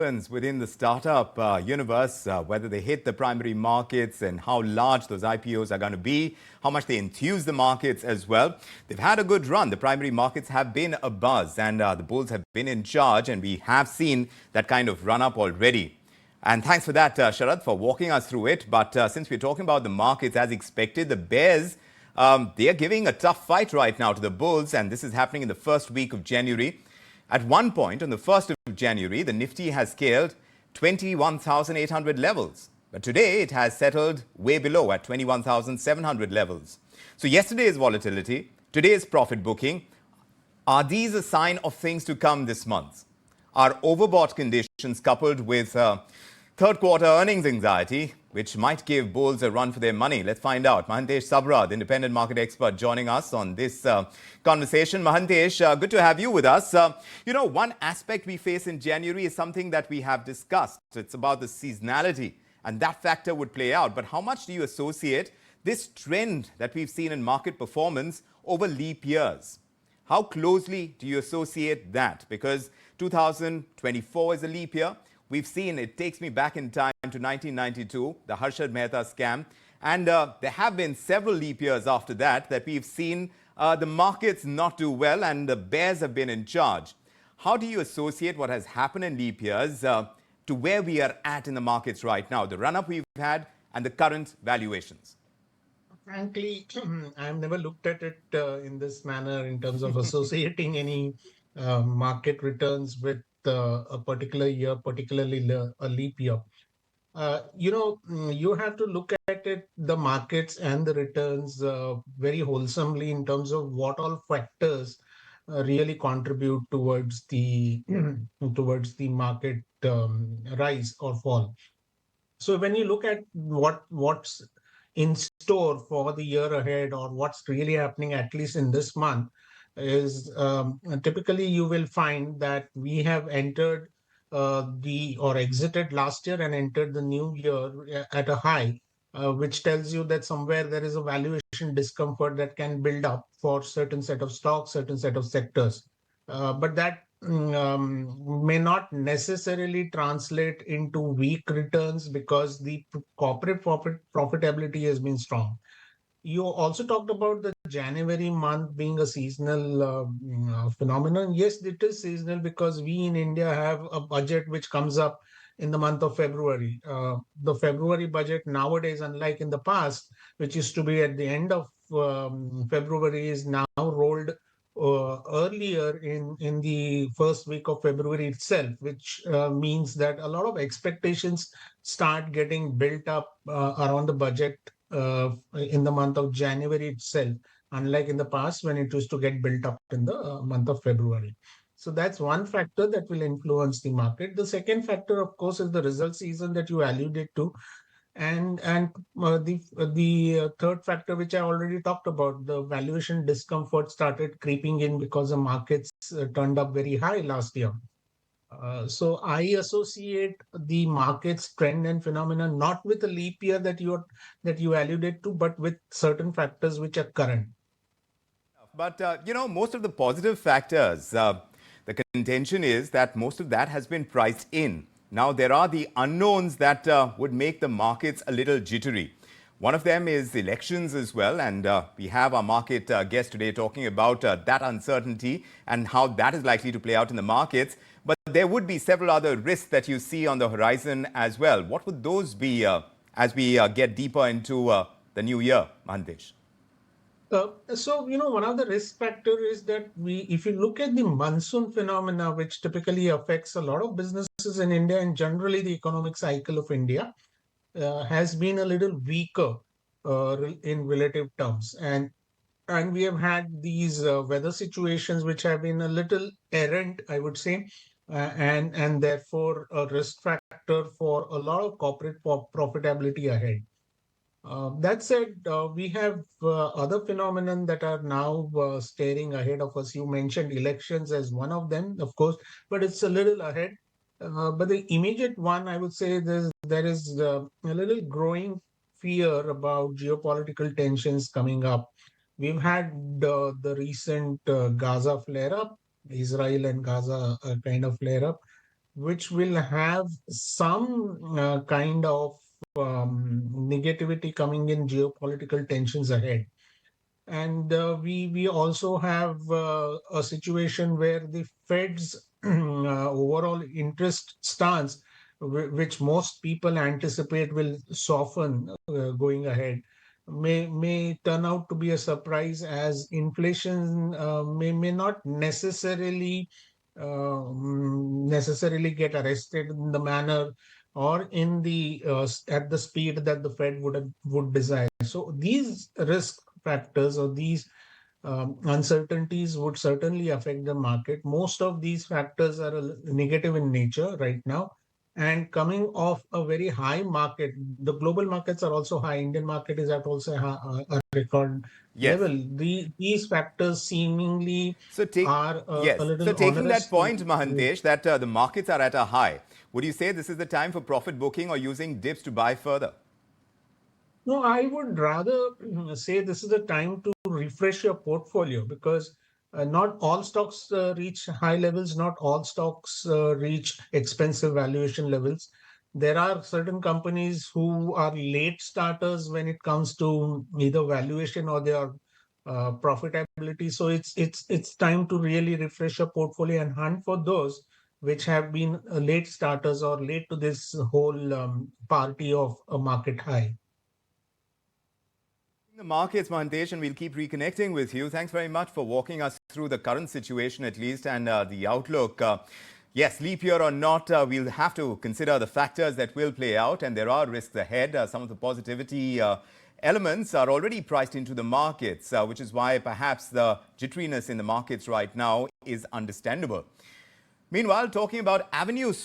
Within the startup universe, whether they hit the primary markets and how large those IPOs are going to be, how much they enthuse the markets as well. They've had a good run. The primary markets have been a buzz, and the bulls have been in charge, and we have seen that kind of run up already. And thanks for that, Sharad, for walking us through it. But since we're talking about the markets, as expected, the bears, they are giving a tough fight right now to the bulls, and this is happening in the first week of January. At one point, on the 1st of January, the Nifty has scaled 21,800 levels. But today, it has settled way below at 21,700 levels. So yesterday's volatility, today's profit booking, are these a sign of things to come this month? Are overbought conditions coupled with third quarter earnings anxiety, which might give bulls a run for their money? Let's find out. Mahantesh Sabarad, independent market expert, joining us on this conversation. Mahantesh, good to have you with us. One aspect we face in January is something that we have discussed. It's about the seasonality, and that factor would play out. But how much do you associate this trend that we've seen in market performance over leap years? How closely do you associate that? Because 2024 is a leap year. We've seen it takes me back in time to 1992, the Harshad Mehta scam. And there have been several leap years after that we've seen the markets not do well and the bears have been in charge. How do you associate what has happened in leap years to where we are at in the markets right now, the run-up we've had and the current valuations? Frankly, I've never looked at it in this manner in terms of associating any market returns with a particular year, particularly a leap year. You have to look at it, the markets and the returns very wholesomely in terms of what all factors really contribute towards the towards the market rise or fall. So when you look at what's in store for the year ahead or what's really happening, at least in this month, is typically you will find that we have entered the or exited last year and entered the new year at a high, which tells you that somewhere there is a valuation discomfort that can build up for certain set of stocks, certain set of sectors. But that may not necessarily translate into weak returns because the corporate profitability has been strong. You also talked about the January month being a seasonal phenomenon. Yes, it is seasonal because we in India have a budget which comes up in the month of February. The February budget nowadays, unlike in the past, which used to be at the end of February, is now rolled earlier in the first week of February itself, which means that a lot of expectations start getting built up around the budget in the month of January itself, unlike in the past when it used to get built up in the month of February. So that's one factor that will influence the market. The second factor, of course, is the result season that you alluded to. And the third factor, which I already talked about, the valuation discomfort started creeping in because the markets turned up very high last year. So I associate the market's trend and phenomenon not with a leap year that you alluded to, but with certain factors which are current. But, most of the positive factors, the contention is that most of that has been priced in. Now, there are the unknowns that would make the markets a little jittery. One of them is elections as well, and we have our market guest today talking about that uncertainty and how that is likely to play out in the markets. But there would be several other risks that you see on the horizon as well. What would those be as we get deeper into the new year, Mahantesh? One of the risk factor is that if you look at the monsoon phenomena, which typically affects a lot of businesses in India and generally the economic cycle of India, has been a little weaker in relative terms, and we have had these weather situations which have been a little errant, I would say, and therefore a risk factor for a lot of corporate profitability ahead. That said, we have other phenomenon that are now staring ahead of us. You mentioned elections as one of them, of course, but it's a little ahead. But the immediate one, I would say, there is a little growing fear about geopolitical tensions coming up. We've had the recent Gaza flare-up, Israel and Gaza kind of flare-up. which will have some kind of negativity coming in geopolitical tensions ahead. And we also have a situation where the Fed's overall interest stance, which most people anticipate will soften going ahead, may turn out to be a surprise, as inflation may not necessarily get arrested in the manner or in the at the speed that the Fed would desire. So these risk factors or these uncertainties would certainly affect the market. Most of these factors are negative in nature right now. And coming off a very high market, the global markets are also high. Indian market is at also a record Yes. level. These factors seemingly So are a yes. So little taking that onerous point, to. Mahantesh, that the markets are at a high, would you say this is the time for profit booking or using dips to buy further? No, I would rather say this is the time to refresh your portfolio, because not all stocks reach high levels, not all stocks reach expensive valuation levels. There are certain companies who are late starters when it comes to either valuation or their profitability. So it's time to really refresh your portfolio and hunt for those which have been late starters or late to this whole party of a market high. The markets, Mahantesh, and we'll keep reconnecting with you. Thanks very much for walking us through the current situation, at least, and the outlook. Yes, leap year or not, we'll have to consider the factors that will play out, and there are risks ahead. Some of the positivity elements are already priced into the markets, which is why perhaps the jitteriness in the markets right now is understandable. Meanwhile, talking about avenues